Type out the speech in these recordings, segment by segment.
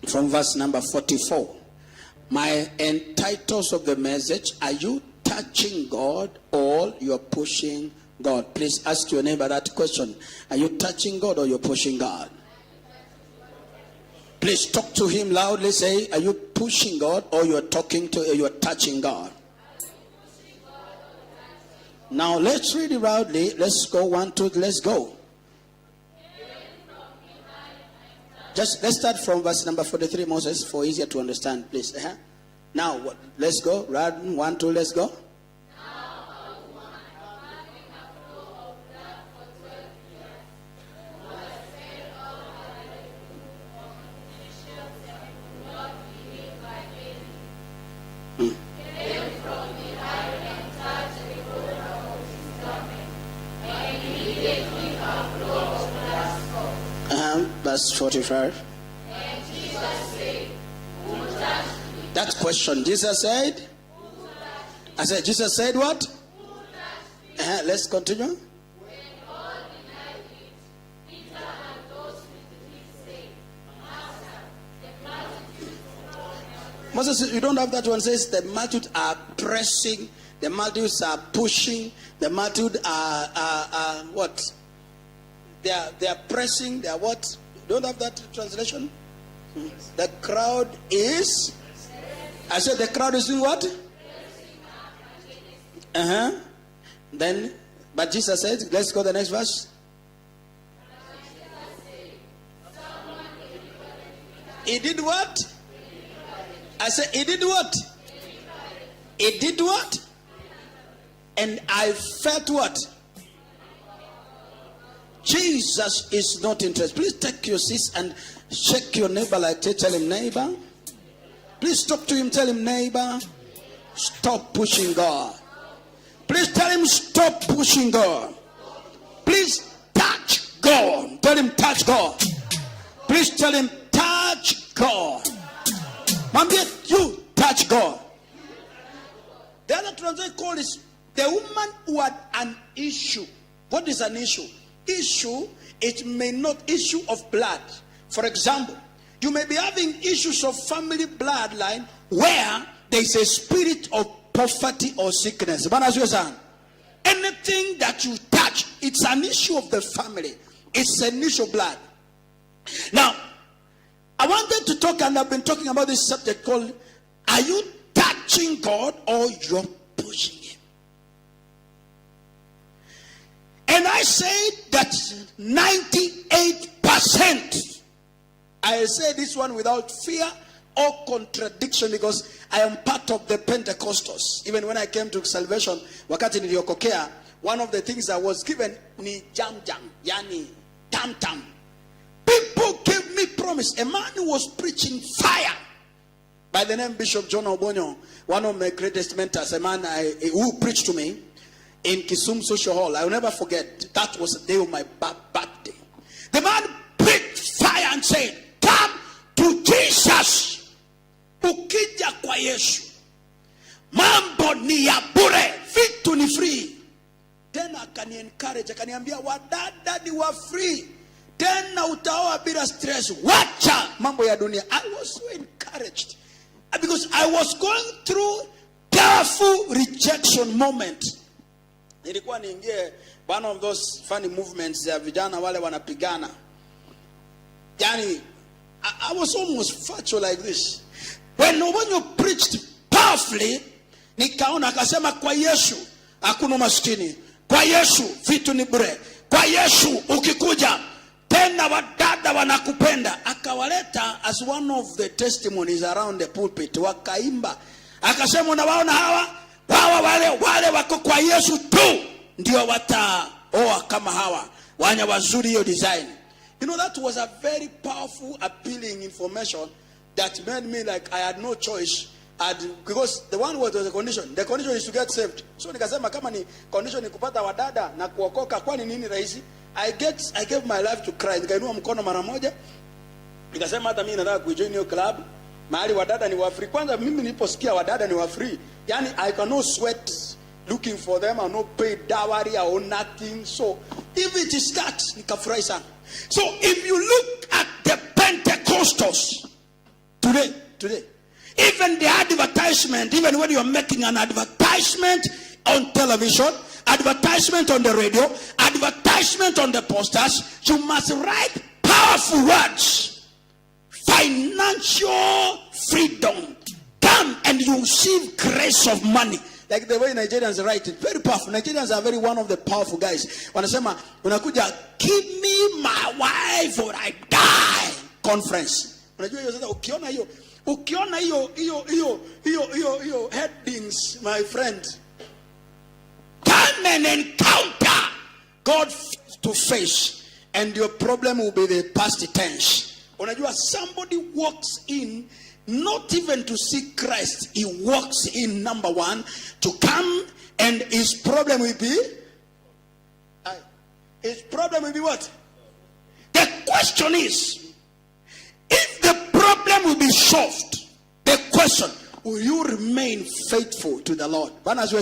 from verse number 44. My titles of the message: are you touching God or you're pushing God? Please ask your neighbor that question. Are you touching God or you're pushing God? Please talk to him loudly. Say, are you pushing God or you're touching God? Now let's read it loudly. Let's go 1, 2, let's go. Let's start from verse number 43, Moses, for easier to understand, please. Now, let's go. 1, 2, let's go. Verse 45. That question, Jesus said? I said, Jesus said what? Let's continue. Moses, you don't have that one. Says the multitude are pressing, the multitudes are pushing, the multitude are what? They are pressing, they are what? Don't have that translation? The crowd is, I said the crowd is doing what? Then, but Jesus said, let's go to the next verse. He did what? I said, he did what? He did what? And I felt what? Jesus is not interested. Please take your seats and shake your neighbor like this. Tell him, neighbor. Please talk to him. Tell him, neighbor, stop pushing God. Please tell him, stop pushing God. Please touch God. Tell him, touch God. Please tell him, touch God. Mambie, you touch God. The other translation called is the woman who had an issue. What is an issue? Issue, it may not issue of blood. For example, you may be having issues of family bloodline where there is a spirit of poverty or sickness. Anything that you touch, it's an issue of the family. It's an issue of blood. Now, I wanted to talk, and I've been talking about this subject called, are you touching God or you're pushing him? And I said that 98%, I say this one without fear or contradiction, because I am part of the Pentecostals. Even when I came to salvation, wakati niliokokea, one of the things I was given ni jam, yani tam. People gave me promise. A man who was preaching fire by the name Bishop John Obonyo, one of my greatest mentors, a man who preached to me in Kisumu Social Hall. I will never forget. That was the day of my birthday. The man preached fire and said, come to Jesus. Ukija kwa Yesu, mambo ni ya bure, vitu ni free. Tena akani encourage, akaniambia wadada ni wa free. Tena utaoa bila stress. Wacha mambo ya dunia. I was so encouraged because I was going through powerful rejection moment. Nilikuwa niingie one of those funny movements ya vijana wale wanapigana. Yani, I was almost factual like this. When you preached powerfully, nikaona akasema kwa Yesu hakuna maskini. Kwa Yesu vitu ni bure. Kwa Yesu ukikuja tena wadada wanakupenda. Akawaleta as one of the testimonies around the pulpit. Wakaimba. Akasema unawaona hawa wale wako kwa Yesu tu ndio wataoa kama hawa. Wanya wazuri hiyo design. You know, that was a very powerful, appealing information that made me like I had no choice. Because the one was the condition. The condition is to get saved. So nikasema kama ni condition ni kupata wadada na kuokoka, kwani nini rahisi? I gave my life to Christ. Nikainua mkono mara moja. Nikasema hata mimi nataka kujoin hiyo club. Mahali wadada ni wa free. Kwanza mimi niliposikia wadada ni wa free, yani I cannot sweat looking for them, I no pay dowry or nothing. So if it is that, nikafurahi sana. So if you look at the Pentecostals, Today. Even the advertisement, even when you're making an advertisement on television, advertisement on the radio, advertisement on the posters, you must write powerful words. Financial freedom. Come and you receive grace of money. Like the way Nigerians write it, very powerful. Nigerians are very one of the powerful guys. Wanasema, unakuja, give me my wife or I die. Conference. Unajua hiyo sasa, ukiona hiyo headings, my friend. Come and encounter God face to face, and your problem will be the past tense. Unajua, somebody walks in not even to see Christ. He walks in, number one, to come, and his problem will be what? The question is, if the problem will be solved, the question, will you remain faithful to the Lord? I was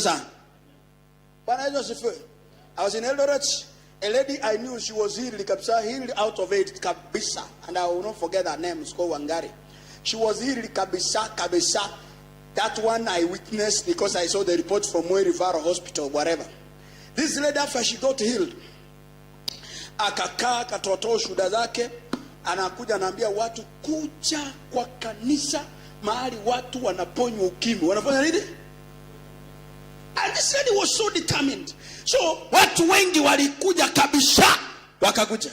in Eldoret. A lady I knew, she was healed out of it, kabisa, and I will not forget her name. It's called Wangari. She was healed kabisa. That one I witnessed because I saw the report from Moi Rivara Hospital, whatever. This lady, after she got healed, akakaa katotoa shuhuda zake, anakuja anaambia watu, kuja kwa kanisa mahali watu wanaponywa ukimwi. Wanafanya nini? And this lady was so determined. So watu wengi walikuja kabisa, wakakuja.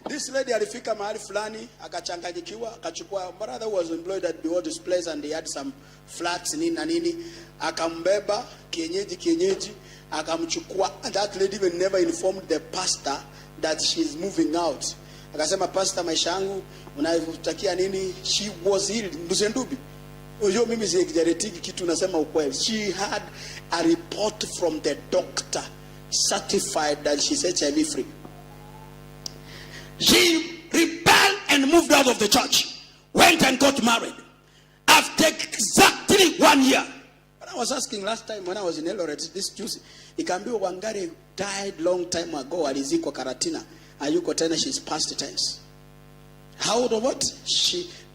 This lady alifika mahali fulani, akachanganyikiwa, akachukua brother who was employed at the oldest place, and he had some flats nini na nini, akambeba kienyeji, akamchukua. And that lady even never informed the pastor that she's moving out. Akasema, pastor, maisha yangu unayotaka nini? She was healed. Nduzendubi. Unajua mimi si exaggerate kitu, nasema ukweli. She had a report from the doctor certified that she's HIV free. She rebelled and moved out of the church, went and got married after exactly 1 year. But I was asking last time when I was in Eldoret, this Tuesday, ikaambiwa Wangari died long time ago, alizikwa Karatina. Ayuko tena, she's past tense. How old or what?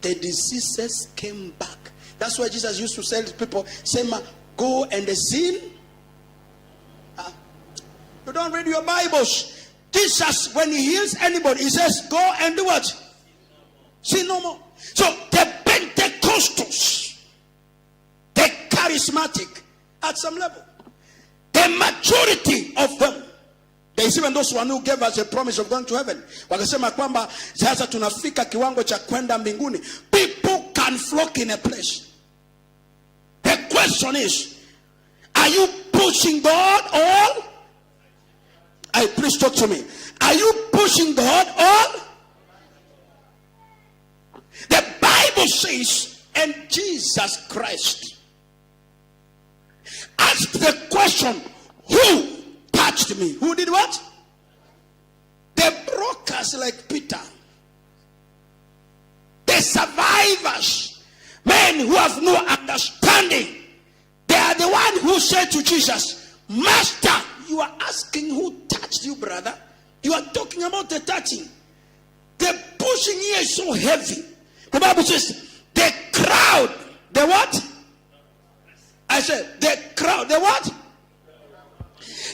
The diseases came back. That's why Jesus used to tell people, Sema, go and sin. You don't read your Bibles. Jesus, when he heals anybody, he says, go and do what? Sin no more. So the Pentecostals, the charismatic, at some level, the majority of them, there's even those one who gave us a promise of going to heaven. Wakasema kwamba sasa tunafika kiwango cha kwenda mbinguni. People can flock in a place. The question is, are you pushing God or? Please talk to me. Are you pushing God or? The Bible says, and Jesus Christ asked the question, who touched me? Who did what? The brokers like Peter, the survivors, men who have no understanding, they are the one who said to Jesus, Master, you are asking who touched you, brother. You are talking about the touching. The pushing here is so heavy. The Bible says, the crowd, the what? I said, the crowd, the what?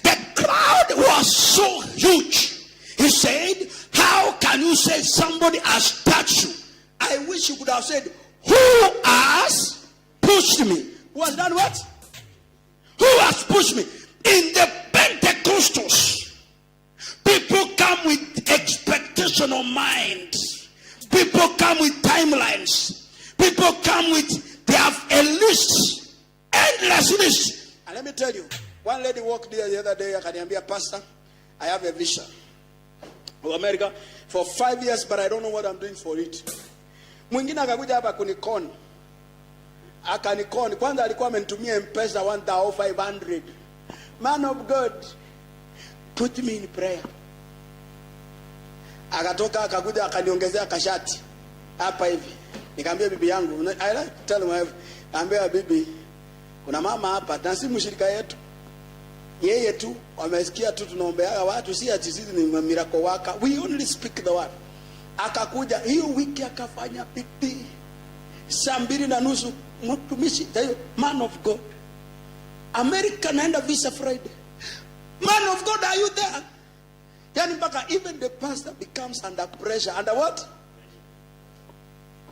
The crowd was so huge. He said, how can you say somebody has touched you? I wish you could have said, who has pushed me? Who has done what? Who has pushed me? In the Pentecostals, people come with expectation of mind. People come with timelines. People come with, they have a list, endless list. And let me tell you, one lady walked there the other day, akaniambia, Pastor, I have a vision of America for 5 years, but I don't know what I'm doing for it. Mwingine akakuja hapa kunikoni. Akanikoni. Kwanza alikuwa amenitumia M-Pesa 1,500. Man of God, put me in prayer. Akatoka akakuja akaniongezea kashati hapa hivi. Nikamwambia bibi yangu, I like to tell my wife, ambia bibi, kuna mama hapa, na si mshirika yetu. Yeye tu wamesikia tu tunaombea watu, si ati sisi ni miracle worker. We only speak the word. Akakuja hiyo wiki akafanya bidii. saa 2:30 mtumishi man of God, America naenda visa Friday. Man of God, are you there? Yani mpaka even the pastor becomes under pressure. Under what?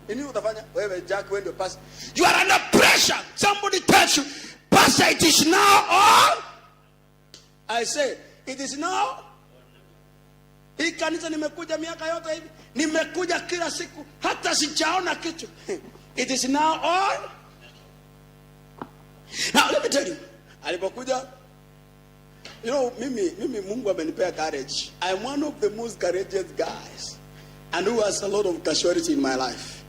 Nini utafanya? Wewe Jack, wewe ndio pastor. You are under pressure. Somebody tells you, pastor, it is now or? I say, it is now. Hii kanisa nimekuja miaka yote hivi. Nimekuja kila siku. Hata sijaona kitu. It is now or? Now let me tell you. Alipokuja, you know, mimi Mungu amenipea courage. I am one of the most courageous guys and who has a lot of casualty in my life.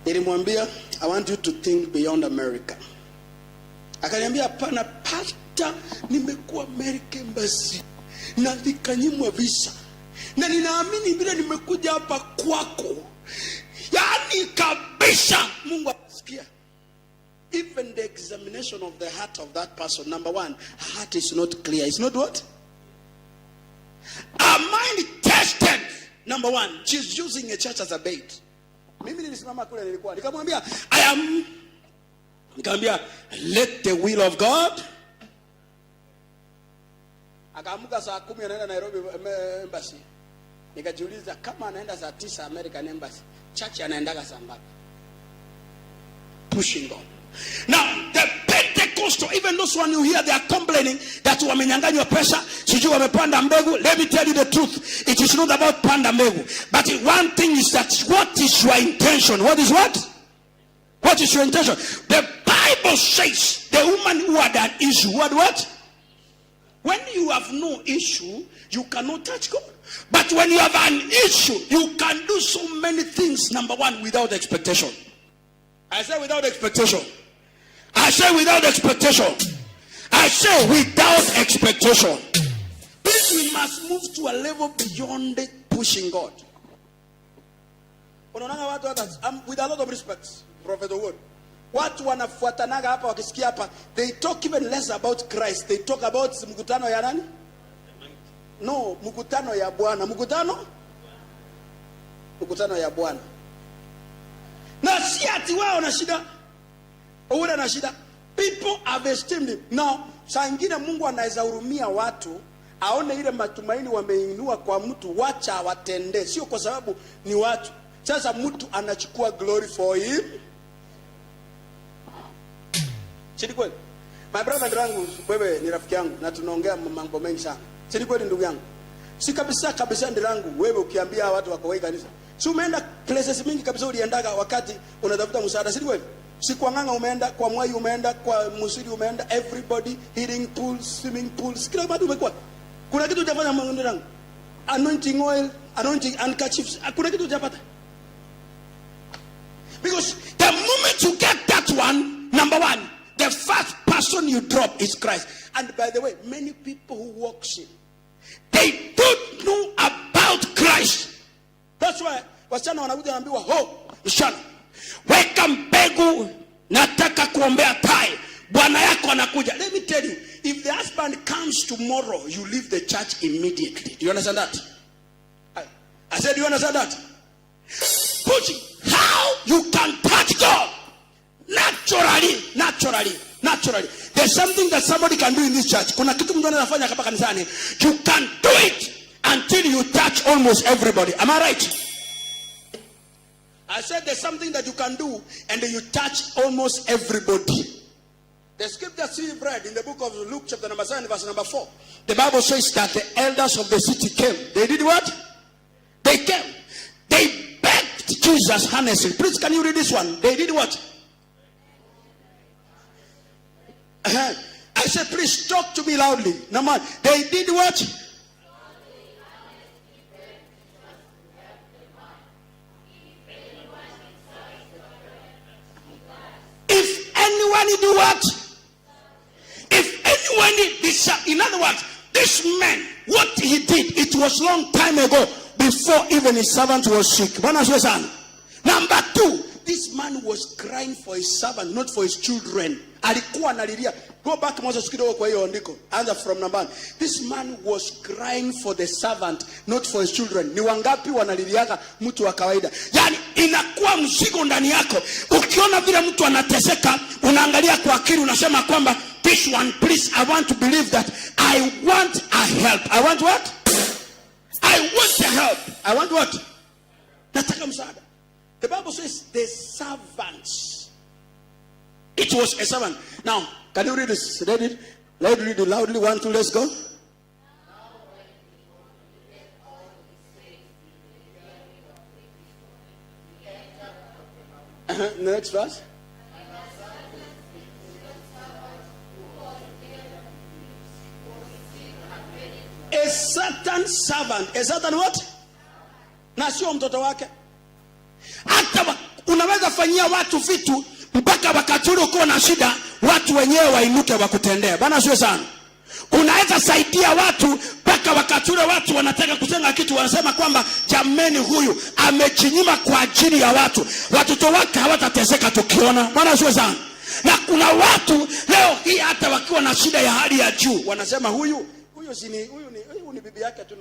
Nilimwambia, I want you to think beyond America. Akaniambia, hapana pastor, nimekuwa America Embassy na nikanyimwa visa. Na ninaamini bila nimekuja hapa kwako. Yani kabisa Mungu asikia. Even the examination of the heart of that person, number one, her heart is not clear. It's not what? Her mind tested. Number one, she's using a church as a bait. Mimi nilisimama kule nilikuwa. Nikamwambia, nikamwambia, let the will of God. Akaamuka saa 10 anaenda Nairobi Embassy. Nikajiuliza kama anaenda saa 9 American Embassy, church anaendaga saa ngapi? Pushing God. Now, the Pentecostal, even those one you hear, they are complaining that wamenyanganywa pesa, sijui wamepanda mbegu. Let me tell you the truth. It is not about panda mbegu. But one thing is that, what is your intention? What is what? What is your intention? The Bible says, the woman who had an issue, what? When you have no issue, you cannot touch God. But when you have an issue, you can do so many things, number one, without expectation. I say without expectation. I say without expectation. I say without expectation. Please, we must move to a level beyond pushing God. With a lot of respect, Prophet Wood. Watu wanafuatanaga hapa wakisikia hapa, they talk even less about Christ. They talk about mkutano ya nani? No, mkutano ya Bwana. Mkutano ya Bwana. Na si ati wao na shida. Uwe na shida. People have esteemed him. Now, saa ingine Mungu anaweza hurumia watu, aone ile matumaini wameinua kwa mtu, wacha awatendee. Sio kwa sababu ni watu. Sasa mtu anachukua glory for him. Sidi kweli? My brother Ndrangu, wewe ni rafiki yangu na tunaongea mambo mengi sana. Sidi kweli ndugu yangu? Si kabisa Ndrangu, wewe ukiambia watu wako wewe kanisa. Si umeenda places mingi kabisa uliendaga wakati unatafuta msaada, si kweli? Si kwa Ng'ang'a umeenda, kwa Mwai umeenda, kwa Musiri umeenda, everybody, heating pools, swimming pools, kila mahali umekuwa. Kuna kitu hujafanya Ndrangu? Anointing oil, anointing handkerchiefs, kuna kitu hujapata? Because the moment you get that one, number one, the first person you drop is Christ. And by the way, many people who walk in, they don't know about Christ. That's why wasichana wanakuja wanaambiwa, msichana, weka mbegu, nataka kuombea tai, bwana yako anakuja. Let me tell you, if the husband comes tomorrow, you leave the church immediately. Do you understand that? I said, do you understand that? Pushing. How you can touch God? Naturally. There's something that somebody can do in this church. Kuna kitu mtu anafanya hapa kanisani. You can do it until you touch almost everybody. Am I right? I said there's something that you can do and then you touch almost everybody. The scripture we've read in the book of Luke chapter number 7 verse number 4. The Bible says that the elders of the city came. They did what? They came. They begged Jesus honestly. Please, can you read this one? They did what? I said, please talk to me loudly. Number one, they did what? If anyone do what? If anyone did, in other words, this man, what he did, it was long time ago, before even his servant was sick. Number two, this man was crying for his servant, not for his children. Alikuwa analilia. Go back Moses kidogo kwa hiyo andiko. Answer from number 1. This man was crying for the servant, not for his children. Ni wangapi wanaliliaka mtu wa kawaida? Yani inakuwa mzigo ndani yako. Ukiona vile mtu anateseka, unaangalia kwa akili, unasema kwamba this one, please, I want to believe that I want a help. I want what? I want a help. I want what? Nataka msaada. The Bible says the servants. It was a servant. Now, can you read this? Read it. Loudly. 1, 2, let's go. Next verse. A certain servant. A certain what? Na sio mtoto wake. Hata unaweza fanyia watu vitu mpaka wakati ule uko na shida, watu wenyewe wainuke wakutendea. Bwana sio sana. Unaweza saidia watu mpaka wakati ule watu wanataka kujenga kitu, wanasema kwamba jameni, huyu amejinyima kwa ajili ya watu. Watoto wake hawatateseka tukiona. Bwana sio sana. Na kuna watu leo hii hata wakiwa na shida ya hali ya juu, wanasema huyu ni bibi yake tu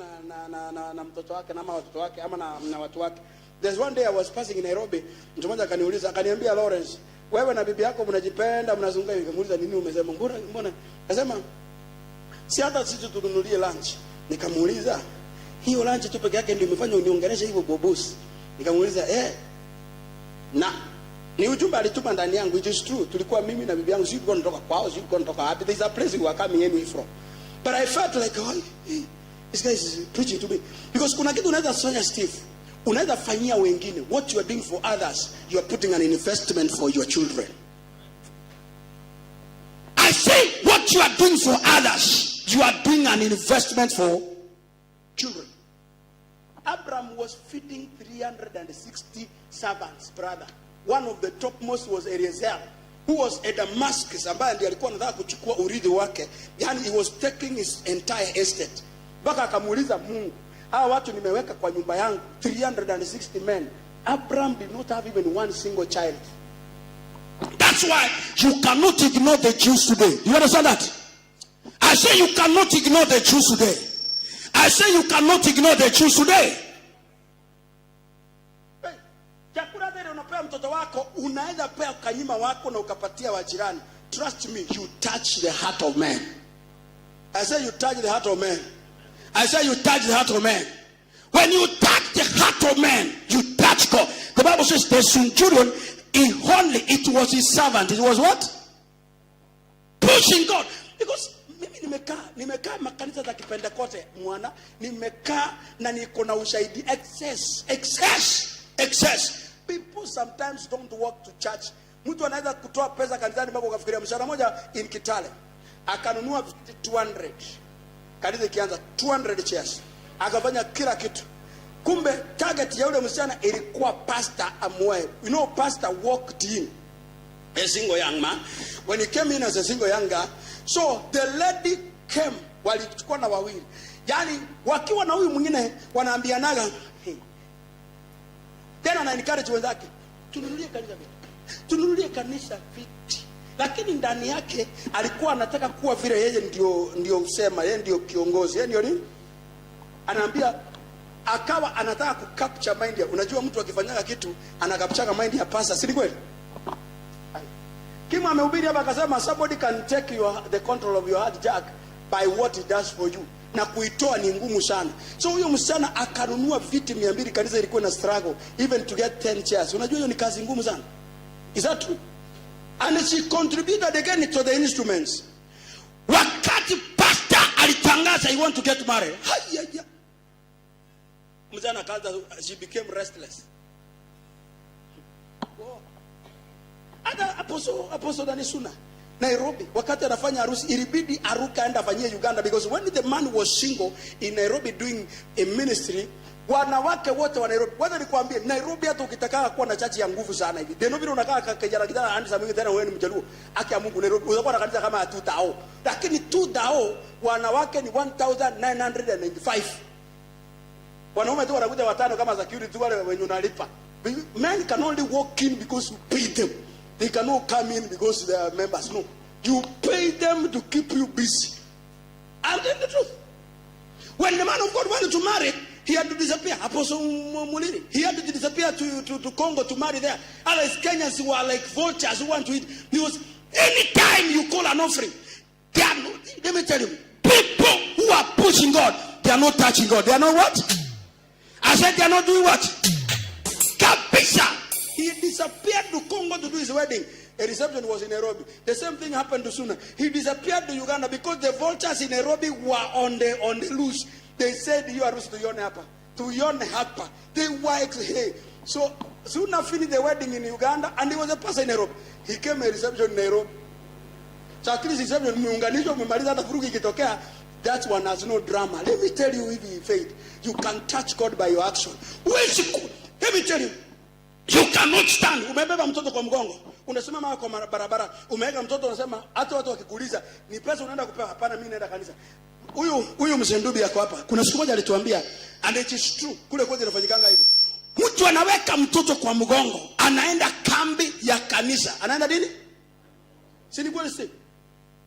na mtoto wake na watoto wake ama na watu wake. There's one day I was passing in Nairobi, mtu mmoja akaniuliza, akaniambia, Lawrence, wewe na bibi yako mnajipenda, mnazunguka hivi. Nikamuuliza nini umesema? Mbona? Akasema si hata sisi tununulie lunch. Nikamuuliza, hiyo lunch tu peke yake ndio imefanya uniongeleshe hivyo bobosi? Nikamuuliza, na ni ujumbe alituma ndani yangu. It is true. Tulikuwa mimi na bibi yangu, sisi tulikuwa tunatoka kwao, sisi tulikuwa tunatoka happy. There's a place we were coming anyway from. But I felt like, this guy is preaching to me. Because kuna kitu unaweza fanya, Steve. Unaweza fanyia wengine. What you are doing for others, you are putting an investment for your children. I say what you are doing for others, you are doing an investment for children. Abraham was feeding 360 servants, brother. One of the topmost was Eliezer, who was at Damascus, ambaye ndiye alikuwa anataka kuchukua urithi wake. Yani he was taking his entire estate. Baka akamuuliza Mungu, hawa watu nimeweka kwa nyumba yangu 360 men. Abraham did not have even one single child. That's why you cannot ignore the Jews today. You understand that? I say you cannot ignore the Jews today. I say you cannot ignore the Jews today. Chakula zile unapea mtoto wako, unaweza pea kanyima wako na ukapatia wajirani. Trust me, you touch the heart of man. I say you touch the heart of man. I say you touch the heart of man. When you touch the heart of man, you touch God. The Bible says the centurion, it was his servant. It was what? Pushing God. Because mimi nimekaa makanisa za Kipentekoste mwana, nimekaa na niko na ushahidi excess. People sometimes don't walk to church. Mtu anaweza kutoa pesa kanisani mpaka ukafikiria mshahara moja in Kitale. Akanunua 200. Kanisa ikianza 200 chairs. Akafanya kila kitu. Kumbe target ya yule msichana ilikuwa pastor amwae. You know, pastor walked in a single young man. When he came in as a single young guy, so the lady came, walichukua na wawili. Yani wakiwa na huyu mwingine wanaambianaga, tena na encourage wenzake, tununulie kanisa viti. Lakini ndani yake alikuwa anataka kuwa vile yeye ndio usema, yeye ndio kiongozi, yeye ndio nini? Anaambia, akawa anataka kucapture mind ya, unajua mtu akifanyaga kitu anakapchaga mind ya pasa, si kweli? Kima amehubiri hapa akasema somebody can take the control of your heart, Jack, by what he does for you. Na kuitoa ni ngumu sana. So huyo msichana akanunua viti 200, kanisa ilikuwa na struggle even to get 10 chairs. Unajua hiyo ni kazi ngumu sana. Is that true? And she contributed again to the instruments. Wakati pastor alitangaza he want to get married, msichana kaza, she became restless. Ada apostle Danisuna Nairobi, wakati anafanya harusi ilibidi aruka aenda afanyie Uganda, because when the man was single in Nairobi doing a ministry, wanawake wote wa Nairobi, wacha nikwambie, Nairobi hata ukitaka kuwa na chachi ya nguvu sana hivi, ndio vile unakaa kijana handi za mingi tena wewe ni mjaluo, haki ya Mungu, Nairobi utakuwa na kanisa kama 2000, lakini 2000 wanawake ni 1995. Wanaume tu wanakuja watano kama security wale wenye unalipa. Men can only walk in because you pay them. They cannot come in because they are members. No. You pay them to keep you busy. And then the truth. When the man of God wanted to marry, he had to disappear. Apostle Muliri, he had to disappear to Congo to marry there. Others Kenyans who are like vultures who want to eat. Because anytime you call an offering, they are not, let me tell you, people who are pushing God, they are not touching God. They are not what? I said they are not doing what? Kabisha. He disappeared to Congo to do his wedding. A reception was in Nairobi. The same thing happened to Suna. He disappeared to Uganda because the vultures in Nairobi were on the loose. They said, you are to Yone Hapa. To Yone Hapa. They were, hey. So Suna finished the wedding in Uganda and he was a pastor in Nairobi. He came a reception in Nairobi. So at least reception, that one has no drama. Let me tell you, if you faith, you can touch God by your action. Let me tell you. You cannot stand. Umebeba mtoto kwa mgongo. Unasimama kwa barabara. Umeweka mtoto unasema hata watu wakikuuliza ni pesa unaenda kupewa, hapana mimi naenda kanisa. Huyu msendubi yako hapa. Kuna siku moja alituambia and it is true. Kule kwetu inafanyikanga hivyo. Mtu anaweka mtoto kwa mgongo, anaenda kambi ya kanisa. Anaenda nini? Si ni kweli si?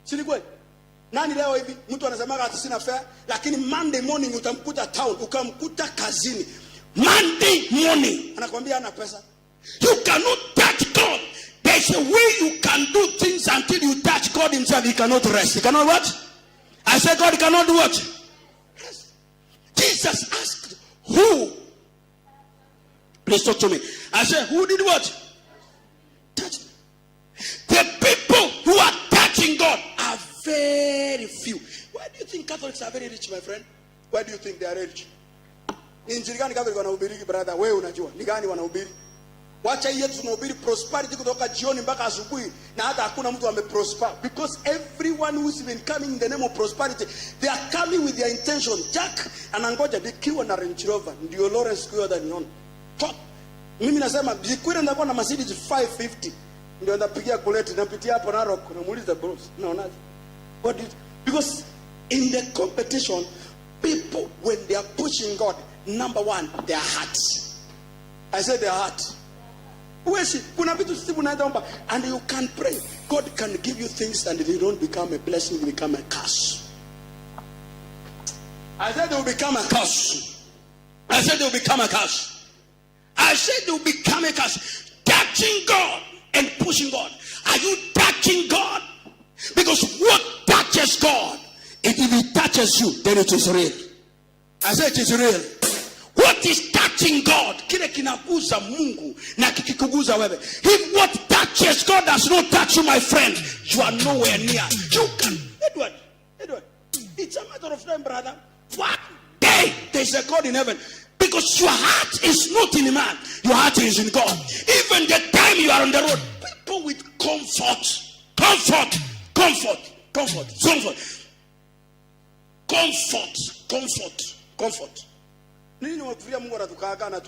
Si ni kweli? Nani leo hivi mtu anasema hata sina fare lakini Monday morning utamkuta town, ukamkuta kazini. Monday morning anakuambia ana pesa. You cannot touch God. There's a way you can do things until you touch God himself. He cannot rest. He cannot what? I said God cannot do what? Rest. Jesus asked who? Please talk to me. I said who did what? Touch. The people who are touching God are very few. Why do you think Catholics are very rich, my friend? Why do you think they are rich? Injili gani Catholic wanahubiri brother? Wewe unajua ni gani wanahubiri? Wacha yetu tunahubiri prosperity kutoka jioni mpaka asubuhi na hata hakuna mtu ameprosper, because everyone who's been coming in the name of prosperity, they are coming with their intention. Jack anangoja nikiwa na Range Rover ndio Lawrence kuyo daniona. Mimi nasema jikwira ndakuwa na Mercedes 550 ndio ndapigia kuleti napitia hapo Narok namuuliza bros naonaje? What did, because in the competition people when they are pushing God, number one, their hearts. I said their heart. And you can pray. God can give you things and they don't become a blessing, they become a curse. I said they will become a curse. I said they will become a curse. I said they will become a curse. Touching God and pushing God. Are you touching God? Because what touches God, if it touches you, then it is real. I said it is real. What is touching God? Kile kinaguza Mungu na kikikuguza wewe. If what touches God does not touch you, my friend, you are nowhere near. You can, Edward, it's a matter of time, brother. One day there is a God in heaven. Because your heart is not in man, your heart is in God. Even the time you are on the road, people with comfort. Nini wakufiria Mungu anatukaaga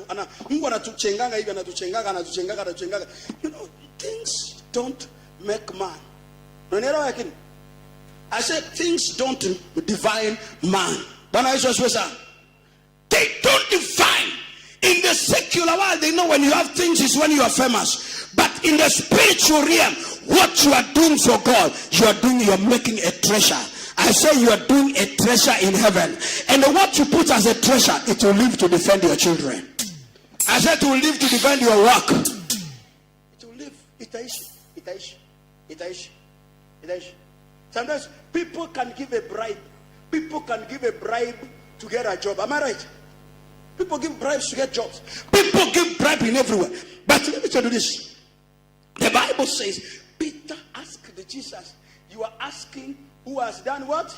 Mungu anatuchenganga hivi anatuchengaga. You know, things don't make man. Unanielewa yakini? I said things don't define man. Bwana Yesu asifiwe sana. They don't define. In the secular world, they know when you have things is when you are famous. But in the spiritual realm, what you are doing for God, you are making a treasure. I say you are doing a treasure in heaven. And what you put as a treasure, it will live to defend your children. I said it will live to defend your work. It will live. Itaishi. Sometimes people can give a bribe. People can give a bribe to get a job. Am I right? People give bribes to get jobs. People give bribe in everywhere. But let me tell you this. The Bible says, Peter asked Jesus, you are asking who has done what?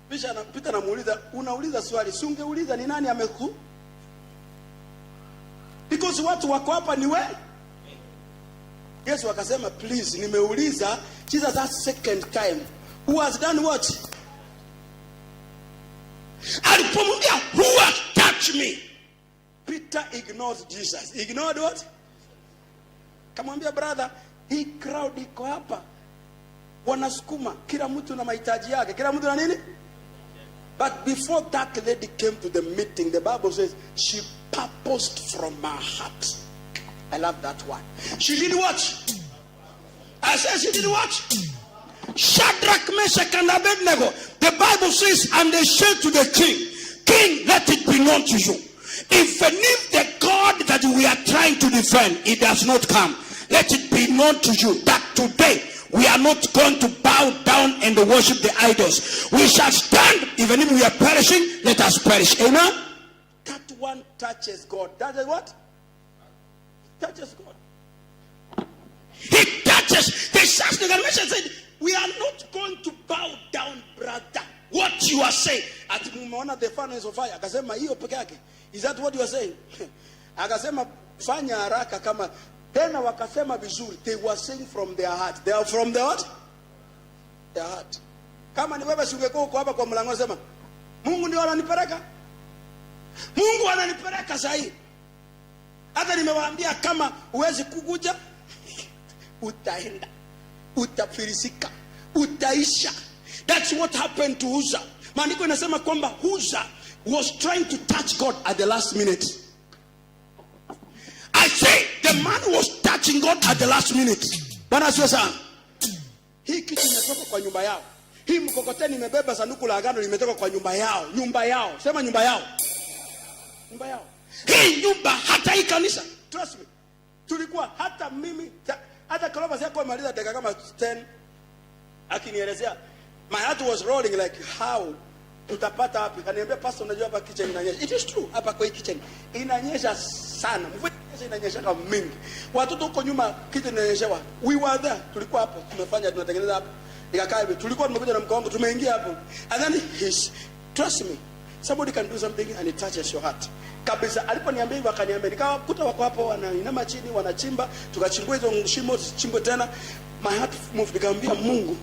Peter anamuuliza, unauliza swali, si ungeuliza ni nani ameku? Because watu wako hapa ni wewe. Yesu akasema, please, nimeuliza. Jesus asked second time, who has done what? Alipomwambia, who has touched me? Peter ignores Jesus. Ignored what? Kamwambia, brother, hii crowd iko hapa wanasukuma, kila mtu na mahitaji yake. Kila mtu na nini? But before that lady came to the meeting, the Bible says she purposed from her heart. I love that one. She did what? I said she did what? Shadrach, Meshach, and Abednego. The Bible says, and they said to the king, King, let it be known to you, even if the God that we are trying to defend, it does not come, let it be known to you that today we are not going to bow down and worship the idols. We shall stand, even if we are perishing, let us perish. Amen? That one touches God. That is what? It touches God. It touches. The Shadrach, Meshach said, we are not going to bow down, brother. What you are saying. Ati mumeona the furnace of fire. Akasema hiyo peke yake. Is that what you are saying? Akasema fanya haraka kama. Tena wakasema vizuri. They were saying from their heart. They are from their what? Their heart. Kama ni wewe singekuwa uko hapa kwa mlango sema, Mungu ndio ananipeleka. Mungu ananipeleka sahi. Hata nimewaambia kama uwezi kukuja, utaenda. Utafirisika. Utaisha. That's what happened to Uzzah. Maandiko inasema kwamba Uzzah was trying to touch God at the last minute. I say the man was touching God at the last minute. Bwana sio sana. Hii kitu imetoka kwa nyumba yao. Hii mkokoteni imebeba sanduku la agano limetoka kwa nyumba yao. Nyumba yao. Sema nyumba yao. Nyumba yao. Hii nyumba hata hii kanisa. Trust me. Tulikuwa hata mimi hata Clovis yako imaliza dakika kama 10 akinielezea. My heart was rolling like how tutapata wapi? Kaniambia pastor, unajua hapa kitchen inanyesha. It is true, hapa kwa kitchen inanyesha sana. Mvua inanyesha kama mingi. Watoto huko nyuma kitchen inanyesha. We were there. Tulikuwa hapo, tumefanya tunatengeneza hapo. Nikakaa hivi. Tulikuwa tumekuja na mke wangu, tumeingia hapo. And then trust me. Somebody can do something and it touches your heart. Kabisa aliponiambia hivyo akaniambia, nikawakuta wako hapo wanainama chini wanachimba, tukachimbua hizo shimo chimbwe tena. My heart moved, nikamwambia Mungu,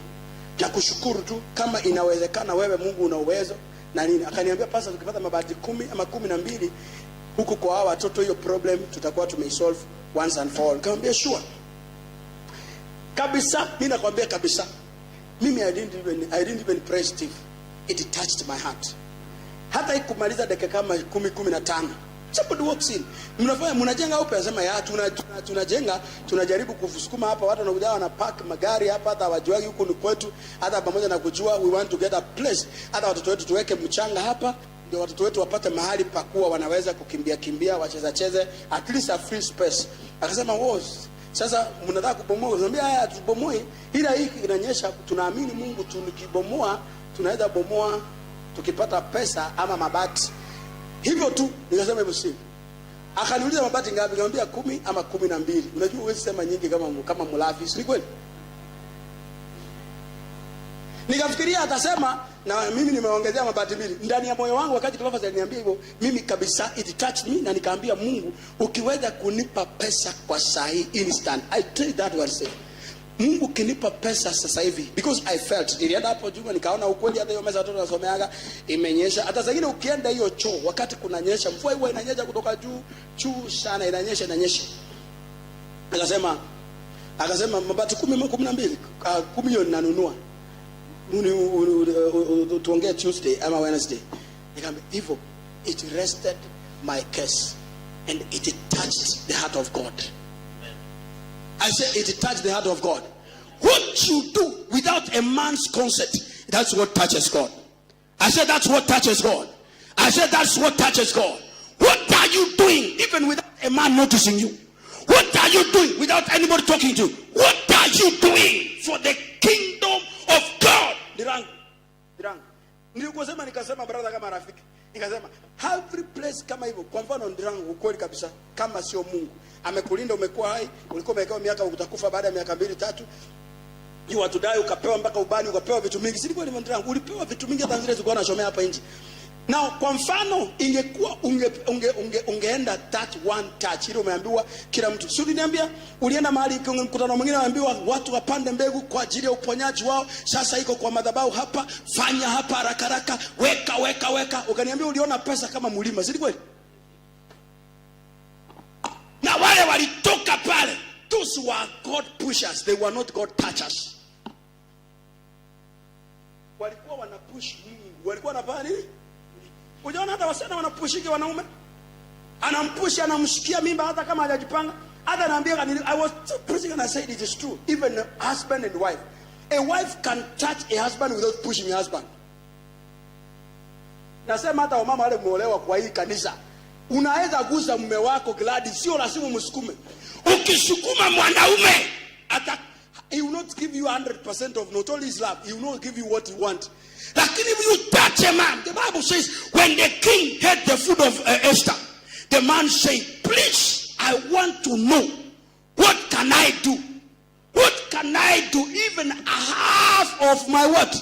ya kushukuru tu kama inawezekana wewe Mungu una uwezo na nini. Akaniambia pastor, tukipata mabati 10 ama 12 huko kwa hawa watoto, hiyo problem tutakuwa tumeisolve once and for all. Nikamwambia sure. Kabisa, mimi nakwambia kabisa. Mimi I didn't even pray Steve. It touched my heart. Hata ikumaliza dakika kama 10-15. Somebody walks in. Mnajenga upe anasema ya tunajenga, tunajaribu kusukuma hapa, watu wanakuja wana park magari hapa, hata wajuagi huko ni kwetu, hata pamoja na kujua we want to get a place. Hata watoto wetu tuweke mchanga hapa, ndio watoto wetu wapate mahali pa kuwa wanaweza kukimbia wacheze at least a free space. Akasema sasa mnataka kubomoa? Nikamwambia haya tubomoi, ila hii inanyesha, tunaamini Mungu tukibomoa tunaweza bomoa tukipata pesa ama mabati. Hivyo tu nikasema hivyo si. Akaniuliza mabati ngapi? Nikamwambia 10 ama 12. Unajua huwezi sema nyingi kama mlafi, si kweli? Nikafikiria atasema na mimi nimeongezea mabati 2. Ndani ya moyo wangu wakati Clovis aliniambia hivyo, mimi kabisa it touched me, na nikaambia Mungu, ukiweza kunipa pesa kwa saa hii instant, I tell that what say. Mungu kinipa pesa sasa hivi, because I felt, nilienda hapo juu nikaona ukweli, hata hiyo meza watoto wasomeaga imenyesha. Hata zingine ukienda hiyo choo wakati kunanyesha, mvua huwa inanyesha kutoka juu sana, inanyesha. Akasema mabati 10 ama 12, 10 hiyo ninanunua. Tuongee Tuesday ama Wednesday. Nikamwambia hivyo, it rested my case and it touched the heart of God. I said it touched the heart of God. What you do without a man's consent, that's what touches God. I said that's what touches God. I said that's what touches God. What are you doing even without a man noticing you? What are you doing without anybody talking to you? What are you doing for the kingdom of God? Dirangu. Nikasema brother kama rafiki. Nikasema every place kama hivyo, kwa mfano Ndirangu, ukweli kabisa, kama sio Mungu amekulinda, umekuwa hai, ulikuwa umekaa miaka, utakufa baada ya miaka 2-3, you were to die, ukapewa mpaka ubani, ukapewa vitu mingi. Si nilikuwa Ndirangu, ulipewa vitu mingi hata zile zilikuwa nasomea hapa nje. Now kwa mfano ingekuwa ungeenda that one touch ile umeambiwa kila mtu. Si uliniambia ulienda mahali kwenye mkutano mwingine waambiwa watu wapande mbegu kwa ajili ya uponyaji wao. Sasa iko kwa madhabahu hapa, fanya hapa haraka, weka. Ukaniambia uliona pesa kama mlima. Si kweli? Na wale walitoka pale, those were God pushers, they were not God touchers. walikuwa wanapush Mungu. Walikuwa wanafanya nini? Unaona hata wasichana wanapushiki wanaume. Anampush, anamshikia mimba hata kama hajajipanga. Hata anaambia I was preaching and I said it is true. Even a husband and wife. A wife can touch a husband without pushing a husband. Nasema hata wamama wale mmeolewa kwa hii kanisa, unaweza guza mume wako gladi, sio lazima msukume. Ukisukuma mwanaume he will not give you 100% of not only his love, he will not give you what you want. Lakini if you touch a man, the Bible says when the king had the food of Esther, the man said, please, I want to know, what can I do? What can I do? Even a half of my what?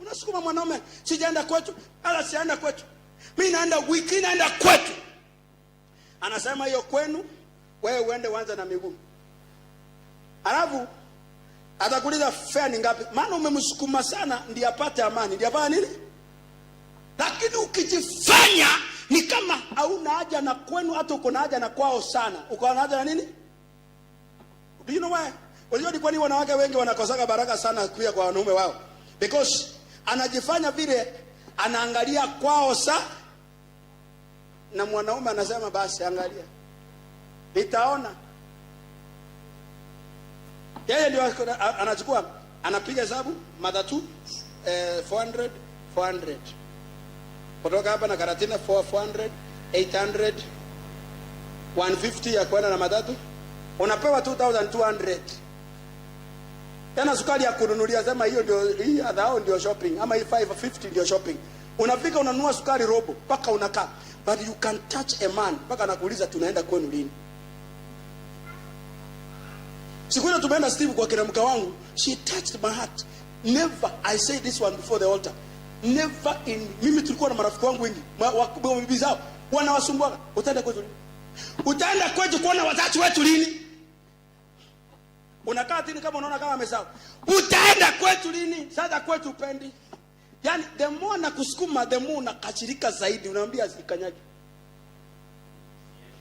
Unasukuma mwanaume, sijaenda kwetu, ala sienda kwetu. Mimi naenda wiki, naenda kwetu. Anasema hiyo kwenu, wewe uende uanze na miguu. Alafu atakuuliza fare ni ngapi? Maana umemsukuma sana ndiye apate amani. Ndiye apate nini? Lakini ukijifanya ni kama hauna haja na kwenu, hata uko na haja na kwao sana. Uko na haja na nini? Do you know why? Unajua ni kwa nini wanawake wengi wanakosaka baraka sana kuja kwa wanaume wao? Because anajifanya vile anaangalia kwao sana, na mwanaume anasema basi angalia, nitaona. Yeye ndio anachukua, anapiga hesabu mother 2 400 kutoka hapa na Karatina 400 800 150 ya kwenda na matatu, unapewa 2200. Tena sukari ya kununulia, sema hiyo ndio, hii adhao ndio shopping, ama hii 550 ndio shopping. Unafika unanunua sukari robo paka unakaa. But you can touch a man paka anakuuliza tunaenda kwenu lini? Siku ile tumeenda Steve kwa kina mka wangu, she touched my heart. Never, I say this one before the altar, never in, mimi tulikuwa na marafiki wangu wengi wakubwa bibi zao wanawasumbua, utaenda kwetu lini? Utaenda kwetu kuona wazazi wetu lini? Unakaa tini kama unaona kama amesahau. Utaenda kwetu lini? Sasa kwetu upendi. Yani the more na kusukuma, the more unakachirika zaidi. Unaambia sikanyagi,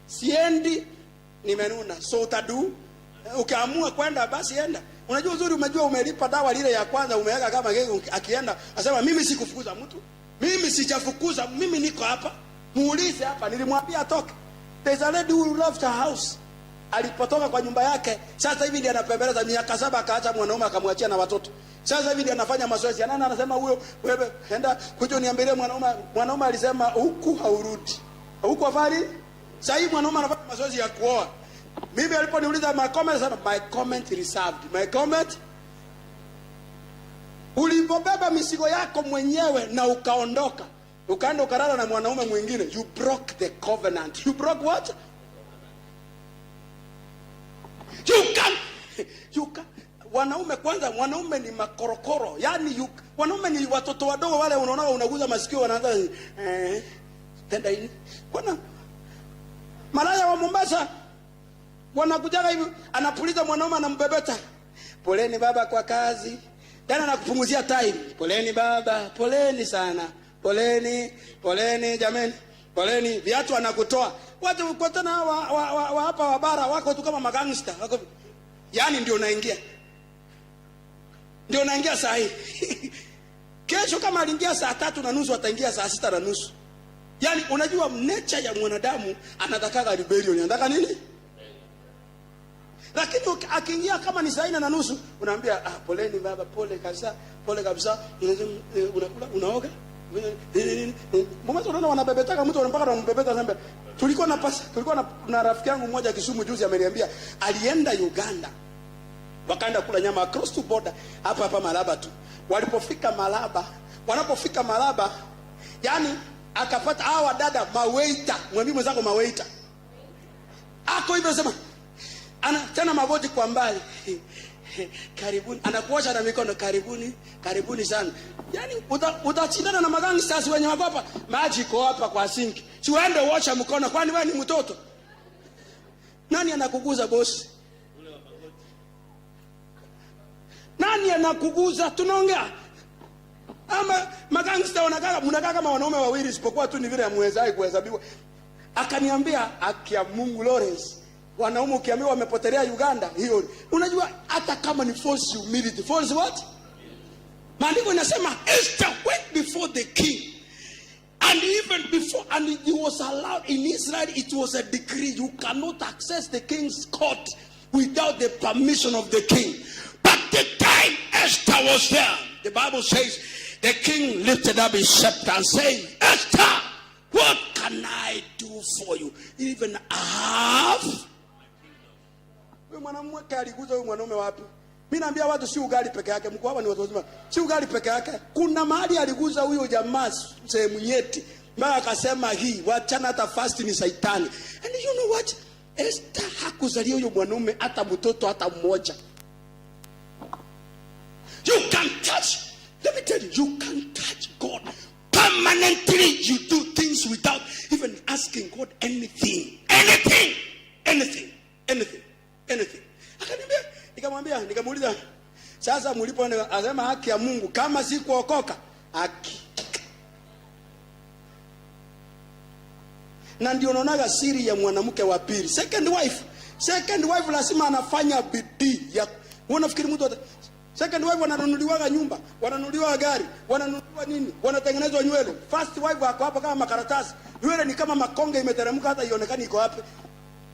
siendi, nimenuna. So utadu, ukiamua kwenda basi enda. Unajua uzuri, umejua umelipa dawa lile ya kwanza, umeweka kama gege. Akienda asema mimi sikufukuza mtu, mimi sijafukuza, mimi niko hapa. Muulize hapa, nilimwambia atoke. There's a lady who left her house. Alipotoka kwa nyumba yake, sasa hivi ndiye anapembeleza. Miaka 7 akaacha mwanaume akamwachia na watoto. Sasa hivi ndiye anafanya mazoezi. Nani anasema huyo, wewe enda kuja niambilie mwanaume alisema huku haurudi. Huku afari? Sasa hivi mwanaume anafanya mazoezi ya kuoa. Mimi aliponiuliza my comment, sasa my comment reserved. My comment, ulipobeba mizigo yako mwenyewe na ukaondoka, ukaenda ukarara na mwanaume mwingine, you broke the covenant. You broke what? You can. Wanaume kwanza, wanaume ni makorokoro. Yani wanaume ni watoto wadogo wale unaona unaguza masikio wanaanza tenda hii. Bwana malaya wa Mombasa wanakujaga hivi, anapuliza mwanaume anambebeta. Poleni baba kwa kazi. Tena anakupunguzia time. Poleni baba, poleni sana. Poleni jameni. Poleni, viatu anakutoa. Watu kwa tena wa hapa wa bara wako tu kama magangster. Wako. Yani ndio unaingia. Ndio unaingia saa hii. Kesho kama aliingia saa 3:30 ataingia saa 6:30. Yani unajua nature ya mwanadamu anataka rebellion. Anataka nini? Lakini akiingia kama ni saa 4:30 unaambia poleni baba, pole kabisa, pole kabisa. Unakula, unaoga? Mbona unaona wanabebetaka mtu mpaka wanambebeta sasa. Tulikuwa na rafiki yangu mmoja Kisumu juzi ameniambia alienda Uganda. Wakaenda kula nyama across to border hapa Malaba tu. Wanapofika Malaba, yani akapata hawa dada mawaita, mwambie mwenzako mawaita. Ako hivyo sema tena magoti kwa mbali. Karibuni, anakuosha na mikono, karibuni sana. Yani utachindana na magangsters wenye wako hapa, maji iko hapa kwa sinki. Si uende uosha mkono, kwani wewe ni mtoto? Nani anakuguza boss? Nani anakuguza? Tunaongea. Ama magangster mnakaa kama wanaume wawili, isipokuwa tu ni vile hamwezai kuhesabiwa. Akaniambia akia Mungu Lawrence, wanaume ukiambiwa wamepotelea Uganda, hiyo unajua hata kama ni false humility. False what? Maandiko inasema Esther went before the king. And even before, and it was allowed in Israel, it was a decree. You cannot access the king's court without the permission of the king. But the time Esther was there, the Bible says, the king lifted up his scepter and said, Esther, what can I do for you? Even half. Mimi naambia watu si ugali peke yake, mko hapa ni watu wazima. Si ugali peke yake. Kuna mahali aliguza huyo jamaa sehemu nyeti. Mbaya akasema hii, wachana hata fast ni saitani. And you know what? Esther hakuzalia huyo mwanaume hata mtoto hata mmoja. You can touch, let me tell you, you can touch God permanently. You do things without even asking God anything. Anything. Anything. Anything. Anything. Nikamwambia, nikamuuliza, sasa mlipo anasema haki ya Mungu kama si kuokoka, haki. Na ndio unaonaga siri ya mwanamke wa pili. Second wife lazima anafanya bidii ya, unafikiri mtu second wife wananunuliwa nyumba, wananunuliwa gari, wananunuliwa nini, wanatengenezwa nywele. First wife wako hapa kama makaratasi. Nywele ni kama makonge imeteremka hata ionekani iko wapi.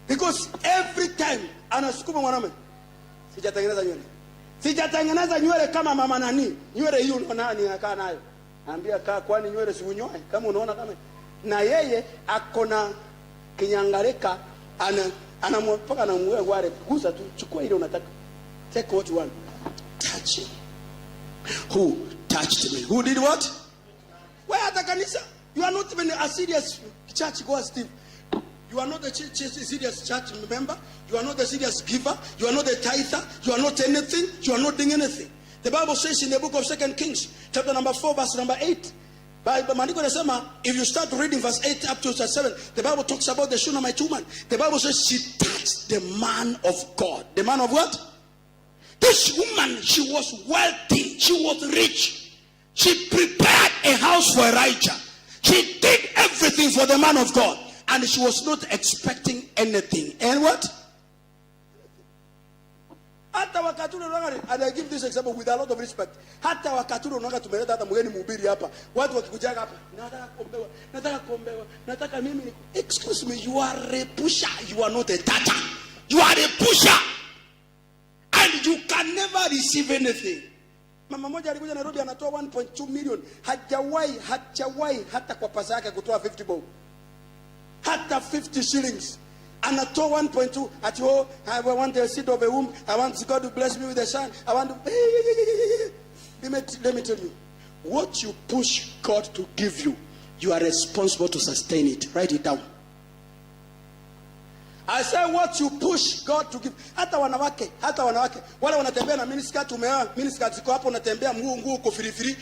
Because every time anasukuma mwanamume, sijatengeneza nywele kama mama nani. Nywele hiyo unaona ninakaa nayo. Naambia kaa, kwani nywele si unyoe kama unaona kama. Na yeye akona kinyangareka, anamwapaka na mwe wale, gusa tu, chukua ile unataka. Take what you want. Touch him. Who touched me? Who did what? Where at the kanisa? You are not even a serious church goer, Steve. You are not a serious church member. You are not a serious giver. You are not a tither. You are not anything. You are not doing anything. The Bible says in the book of 2 Kings, chapter number 4, verse number 8. If you start reading verse 8 up to verse 7, the Bible talks about the Shunammite woman. The Bible says she touched the man of God. The man of what? This woman, she was wealthy. She was rich. She prepared a house for Elijah. She did everything for the man of God. And she was not expecting anything. And what? Hata wakati unaona, and I give this example with a lot of respect. Hata wakati unaona tumeleta hata mgeni mhubiri hapa. Watu wakikujaga hapa, nataka kuombewa, nataka mimi. Excuse me, you are a pusher. You are not a tata. You are a pusher. And you can never receive anything. Mama moja alikuja Nairobi anatoa 1.2 million. Hajawahi hata kwa pesa yake kutoa 50 bob. Hata 50 shillings. Anatoa 1.2 at home. I want the seed of a womb. I want God to bless me with a son. I want to. Let me tell you, what you push God to give you, you are responsible to sustain it. Write it down. I say what you push God to give. Hata wanawake wale wanatembea na miniskirt, umeona miniskirt ziko hapo, unatembea mguu uko firifiri,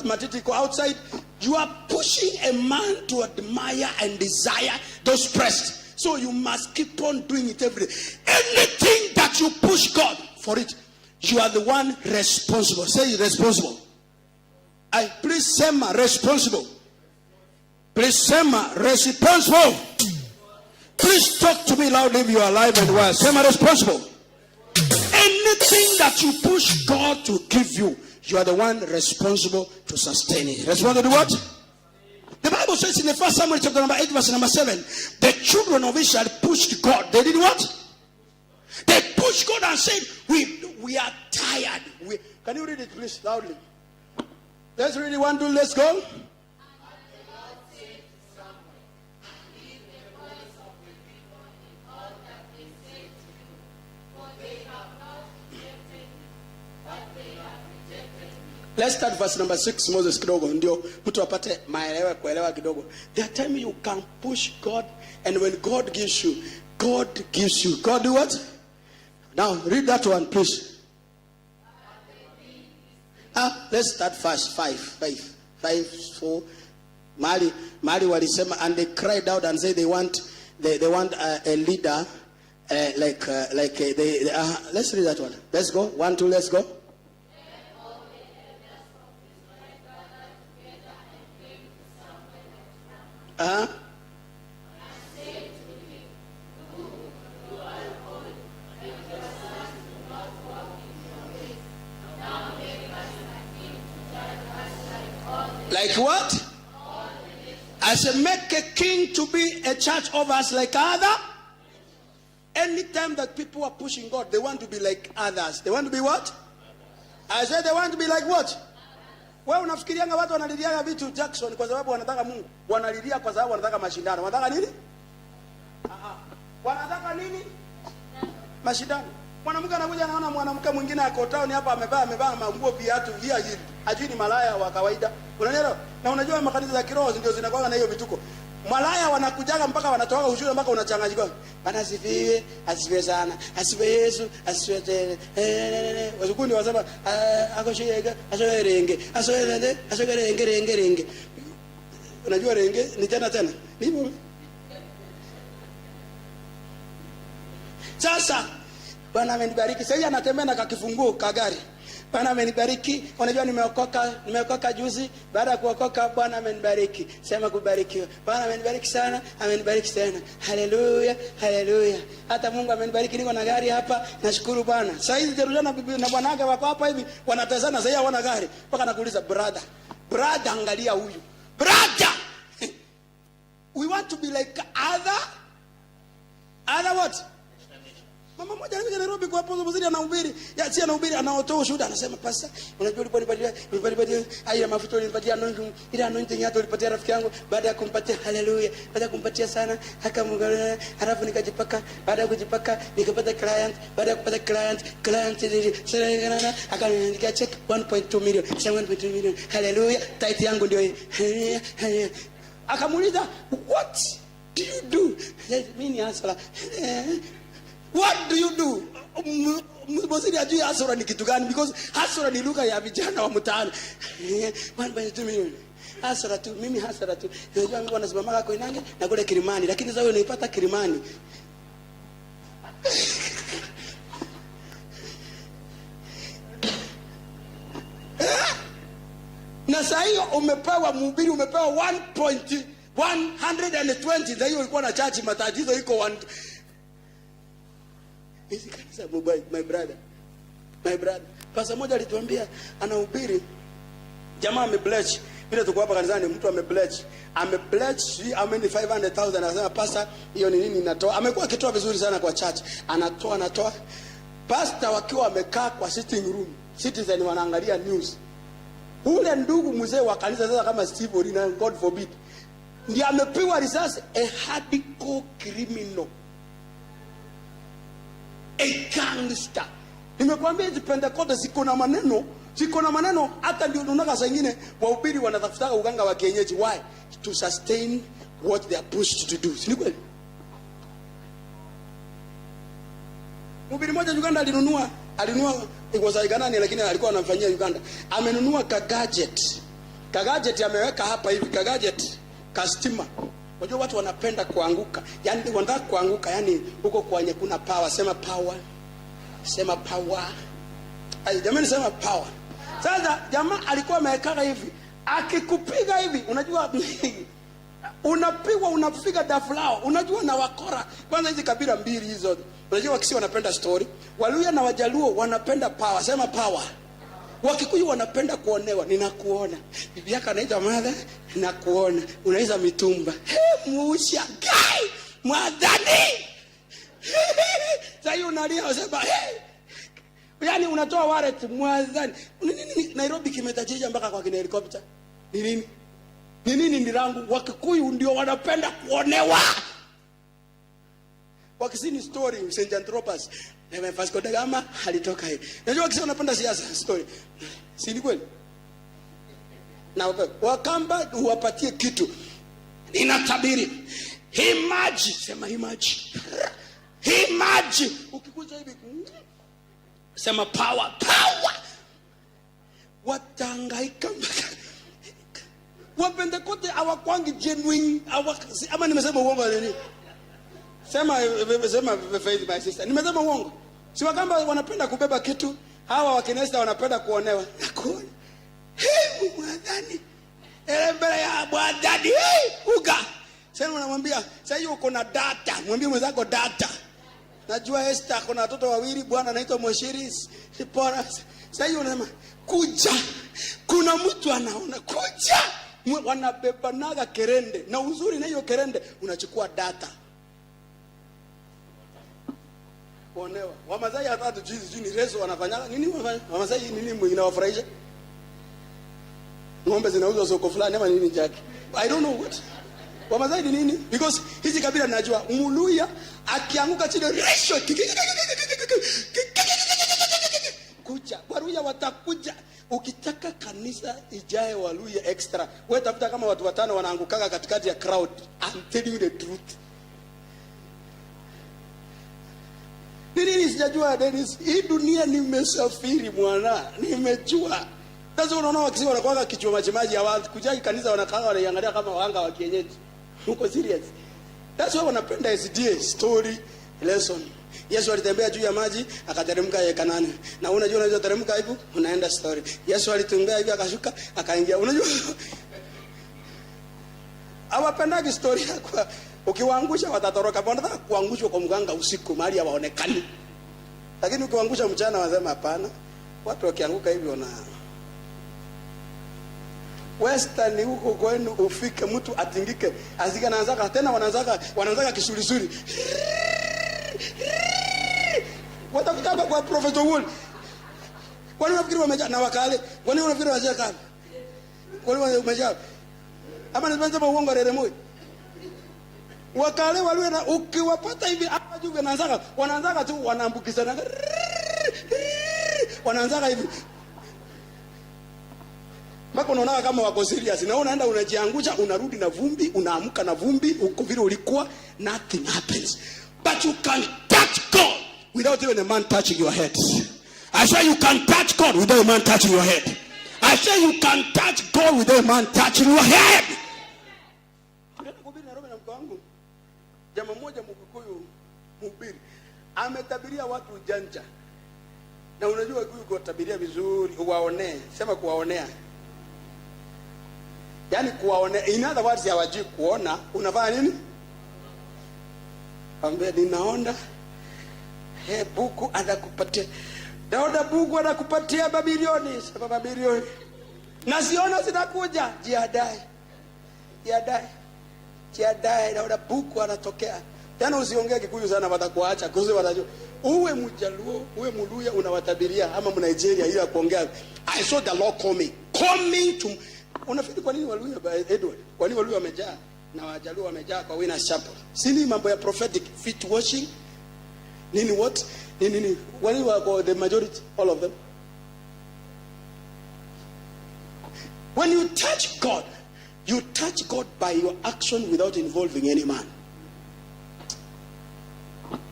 matiti iko outside. You are pushing a man to admire and desire those breasts. So you must keep on doing it every day. Anything that you push God for it, you are the one responsible. Say responsible. Please say ma responsible. Please say ma responsible. Please talk to me loudly if you are alive and well. Say ma responsible. Anything that you push God to give you, you are the one responsible to sustain it. Responsible to what? The Bible says in the 1 Samuel chapter number 8 verse number 7, the children of Israel pushed God. They did what? They pushed God and said, we are tired. Can you read it please loudly? Let's read it. 1, 2, let's go. Let's start verse number 6, Moses kidogo ndio mtu apate maelewa kuelewa kidogo. There are times you can push God, and when God gives you, God gives you. God do what? Now read that one please. Let's start verse 5, 4. Mali walisema, and they cried out and said they want a leader let's read that one. Let's go. 1, 2, let's go. Like what? I said, make a king to be a church over us like other. Anytime that people are pushing God, they want to be like others. They want to be what? I said they want to be like what? Wewe unafikirianga watu wanalilia vitu Jackson kwa sababu wanataka Mungu. Wanalilia kwa sababu wanataka mashindano. Wanataka nini? Wanataka nini? Mashindano. Mwanamke anakuja anaona mwanamke mwingine ako town hapa amevaa manguo viatu via hivi. Hajui ni malaya wa kawaida. Unanielewa? Na unajua makanisa za kiroho ndio zinakuwa na hiyo vituko. Malaya wanakujaga mpaka wanatoka ushuhuda mpaka unachanganyika. Bwana asifiwe, asifiwe sana. Asifiwe Yesu, asifiwe tena. Wazukuni wasema akoshega, asoerenge, renge. Unajua renge ni tena. Nipo. Sasa Bwana amenibariki. Sasa anatembea na kakifunguo ka gari. Bwana amenibariki. Unajua nimeokoka juzi. Baada ya kuokoka Bwana amenibariki. Sema kubarikiwa. Bwana amenibariki sana, amenibariki sana. Haleluya, haleluya. Hata Mungu amenibariki, niko na gari hapa. Nashukuru Bwana. Sasa hizi Jerusalem na bwana wake wako hapa hivi wanatazana sasa hawana gari. Mpaka nakuuliza brother angalia huyu. Brother. We want to be like other what? Mama moja anakuja Nairobi kwa hapo mzuri anahubiri. Si anahubiri anaotoa ushuhuda anasema pastor, unajua uliponipatia haya mafuta ulinipatia anointing, ile anointing yako ulipatia rafiki yangu baada ya kumpatia haleluya. Baada ya kumpatia sana akamwangalia halafu nikajipaka, baada ya kujipaka nikapata client, baada ya kupata client akaniandikia check 1.2 million, 7.2 million. Haleluya. Tithe yangu ndio hii. Akamuuliza, "What do you do?" Mimi ni hasara. What do you do? Msiri ajui hasara ni kitu gani, because hasara ni lugha ya vijana wa mtaani. 1.2 million. Hasara tu, mimi hasara tu. Unajua mimi wanasimama kwa Inange na kule Kilimani, lakini sasa wewe unaipata Kilimani. Na sasa hiyo umepewa mhubiri, umepewa 120. Sasa hiyo ilikuwa na chachi matatizo iko 1. Hizi kanisa my brother. Pasa moja alituambia anahubiri. Jamaa amebleach. Bila tuko hapa kanisani mtu amebleach. How many 500,000 anasema pasta hiyo ni nini inatoa? Amekuwa akitoa vizuri sana kwa church. Anatoa. Pasta wakiwa wamekaa kwa sitting room. Citizen wanaangalia news. Ule ndugu mzee wa kanisa sasa kama Steve Orina, God forbid, ndiye amepiwa risasi, a hardcore criminal. A gangster. Nimekwambia hizi Pentecost ziko na maneno hata ndio unaona saa nyingine wahubiri wanatafuta uganga wa kienyeji. Why? To sustain what they are pushed to do. Si kweli? Mhubiri mmoja Uganda alinunua ikosaigana lakini alikuwa anamfanyia Uganda. Amenunua gadget ameweka hapa hivi, gadget customer. Unajua watu wanapenda kuanguka. Yaani wanataka kuanguka, yani huko kwenye kuna power. Sema power. Jamani sema power. Sasa jamaa alikuwa ameweka hivi. Akikupiga hivi, unajua unapigwa unapiga daflao. Unajua na wakora. Kwanza hizi kabila mbili hizo. Unajua Wakisi wanapenda story. Waluya na Wajaluo wanapenda power. Sema power. Wakikuyu wanapenda kuonewa. Ninakuona. Bibi yako anaitwa mother, ninakuona. Unaiza mitumba. Musha gai mwadhani. Sasa unalia unasema yaani unatoa wallet mwadhani. Nini Nairobi kimetajija mpaka kwa kina helicopter? Ni nini ndirangu? Wakikuyu ndio wanapenda kuonewa. Wakisini story St. Anthropos na Vasco da Gama alitoka hivi. Unajua Wakisini wanapenda siasa story. Si ni kweli? Na Wakamba uwapatie kitu. Ninatabiri. Himaji, sema himaji. Ukikuja hivi sema power. Watangaika Wapentekoste hawakwangi genuine. Ama nimesema uongo nini? Sema faith my sister. Nimesema uongo. Si Wakamba wanapenda kubeba kitu, hawa Wakinesta wanapenda kuonewa. Nakuona. Mwadhani. Mbele ya mwadhani. Uga. Sasa unamwambia, sasa hiyo uko na data. Mwambie mwenzako data. Najua Esther kuna watoto wawili, bwana anaitwa Moshiri. Sipora. Sasa hiyo unasema kuja. Kuna mtu anaona kuja. wanabebanaga kerende, na uzuri na hiyo kerende unachukua data. Onewa Wamasai hata tujui ni rezo wanafanya nini. Wamasai nini inawafurahisha? Ng'ombe zinauzwa soko fulani ama nini jaki? I don't know what. Wamasai ni nini? Because hizi kabila najua Muluya akianguka chini resho kuja. Waluya watakuja. Ukitaka kanisa ijae Waluya extra, wewe tafuta kama watu 5 wanaangukaga katikati ya crowd. I'm telling you the truth. Nini sijajua Dennis? Hii dunia nimesafiri mwana. Nimejua. Sasa unaona wakisiwa wanakuwa kichwa majimaji ya watu. Kujaki kanisa wanakaa wanaiangalia kama wanga wa kienyeji. Uko serious? That's why wanapenda SDA story lesson. Yesu alitembea juu ya maji akateremka ya Kanaani. Na unajua teremka hivyo unaenda story. Yesu alitembea hivi akashuka akaingia. Unajua? Hawapendagi story kwa ukiwaangusha watatoroka. Wanataka kuangushwa kwa mganga usiku mahali hawaonekani. Lakini ukiwaangusha mchana wasema hapana. Watu wakianguka hivi wana Western huko kwenu ufike mtu atingike azika naanzaka tena wanaanzaka kisulisuli. Watakuja hapa kwa Professor Wool. Kwani unafikiri wamejaa na wakale? Kwani unafikiri wamejaa kama? Kwani wamejaa? Ama nimeanza kwa uongo rere moyo. Wakale wale na ukiwapata hivi hapa juu wanaanzaka tu wanaambukizana. Wanaanzaka hivi. Mpaka unaona kama wako serious. Na unaenda unajiangusha, unarudi na vumbi, unaamka na vumbi, uko vile ulikuwa, nothing happens. But you can touch God without even a man touching your head. I say you can touch God without a man touching your head. I say you can touch God without a man touching your head. Jamaa mmoja Mkikuyu mhubiri ametabiria watu ujanja. Na unajua kutabiria vizuri uwaonee, sema kuwaonea. Yaani kuwaonea, in other words hawajui kuona, unafanya nini? Ambia ninaona buku anakupatia. Naona buku anakupatia mabilioni, sema mabilioni. Na siona zinakuja, jiadai. Naona buku anatokea. Tena usiongee Kikuyu sana watakuacha, kuzi watajua. Uwe Mjaluo, uwe Muluya unawatabiria ama Mnigeria hiyo ya kuongea. I saw the Lord coming to. Unafikiri kwa nini Waluya Edward? Kwa nini Waluya wamejaa na Wajaluo wamejaa kwa Winners Chapel? Sini mambo ya prophetic feet washing? Nini what? Nini? Wani wako the majority, all of them? When you touch God, you touch God by your action without involving any man.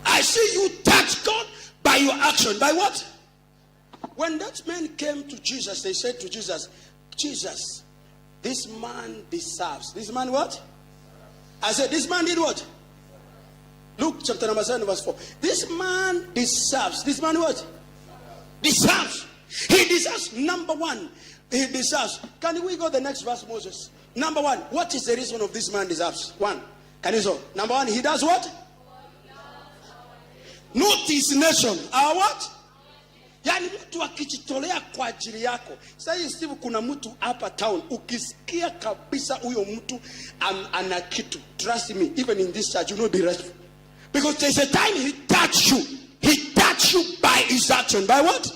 I see you touch God by your action. By what? When that man came to Jesus, they said to Jesus, Jesus, this man deserves. This man what? I said, this man did what? Luke chapter number 7 verse 4. This man deserves. This man what? Deserves. He deserves. Number one, he deserves. Can we go the next verse, Moses? Number one, what is the reason of this man deserves? One. Can you say? Number one, he does what? Not his nation. Our what? Yani mtu akijitolea kwa ajili yako. Sasa Steve, kuna mtu hapa town ukisikia kabisa huyo mtu ana kitu. Trust me, even in this church you will not be restful. Because there's a time he touched you. He touched you by his action. By what?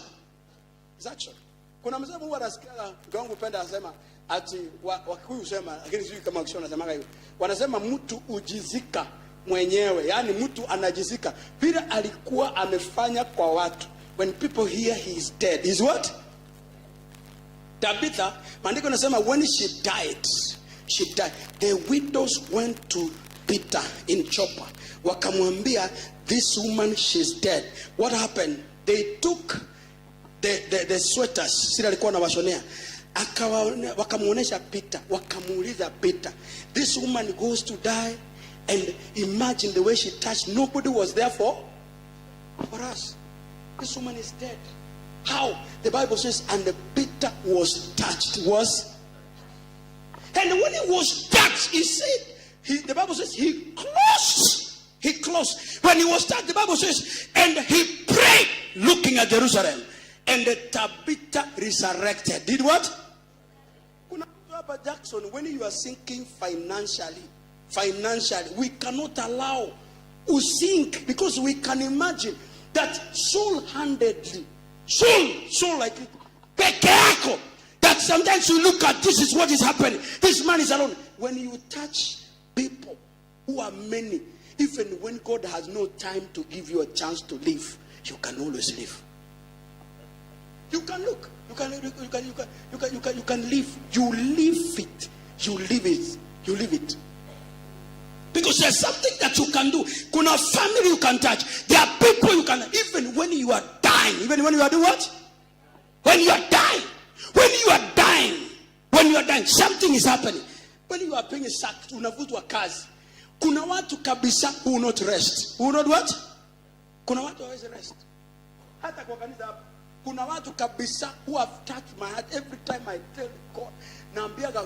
His action. Kuna msemo huwa nasikia gangu penda asema ati Wakikuyu sema, lakini sijui kama Kiswahili wanasemaga hivyo. Wanasema mtu ujizika mwenyewe. Yani mtu anajizika vile alikuwa amefanya kwa watu. When people hear he is dead, is what? Tabitha, maandiko nasema when she died. The widows went to Peter in Joppa. Wakamwambia, this woman, she's dead. What happened? They took the sweaters, sila alikuwa na washonea. Wakamuonesha Peter, wakamuuliza Peter, this woman goes to die, and imagine the way she touched. Nobody was there for us. This woman is dead. How? The Bible says, and Peter was touched. And when he was touched, he said, the Bible says, he closed. When he was touched, the Bible says, and he prayed, looking at Jerusalem. And the Tabitha resurrected. Did what? Papa Jackson, when you are sinking financially, we cannot allow to sink, because we can imagine that soul-handedly, soul like that sometimes you look at, this is what is happening. This man is alone. When you touch people who are many, even when God has no time to give you a chance to live, you can always live. You can look. You can live. You live it. You live it. You live it. Because there's something that you can do. Kuna family you can touch. There are people you can, even when you are dying. Even when you are doing what? When you are dying. When you are dying, something is happening. When you are being sacked, unavutwa kazi. Kuna watu kabisa who will not rest. Who will not what? Kuna watu hawezi rest. Hata kwa kanisa hapa. Kuna watu kabisa who have touched my heart every time I tell God. Naambiaga